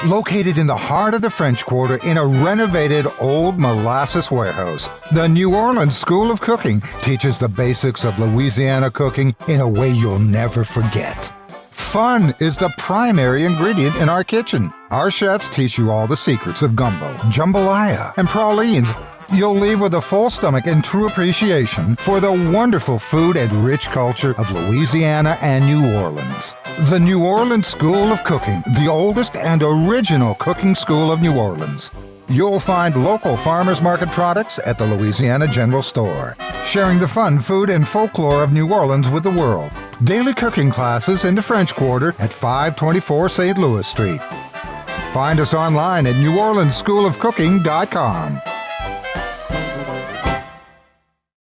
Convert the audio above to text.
Located in the heart of the French Quarter in a renovated old molasses warehouse, the New Orleans School of Cooking teaches the basics of Louisiana cooking in a way you'll never forget. Fun is the primary ingredient in our kitchen. Our chefs teach you all the secrets of gumbo, jambalaya, and pralines. You'll leave with a full stomach and true appreciation for the wonderful food and rich culture of Louisiana and New Orleans. The New Orleans School of Cooking, the oldest and original cooking school of New Orleans. You'll find local farmers market products at the Louisiana General Store, sharing the fun, food, and folklore of New Orleans with the world. Daily cooking classes in the French Quarter at 524 St. Louis Street. Find us online at NewOrleansSchoolofCooking.com.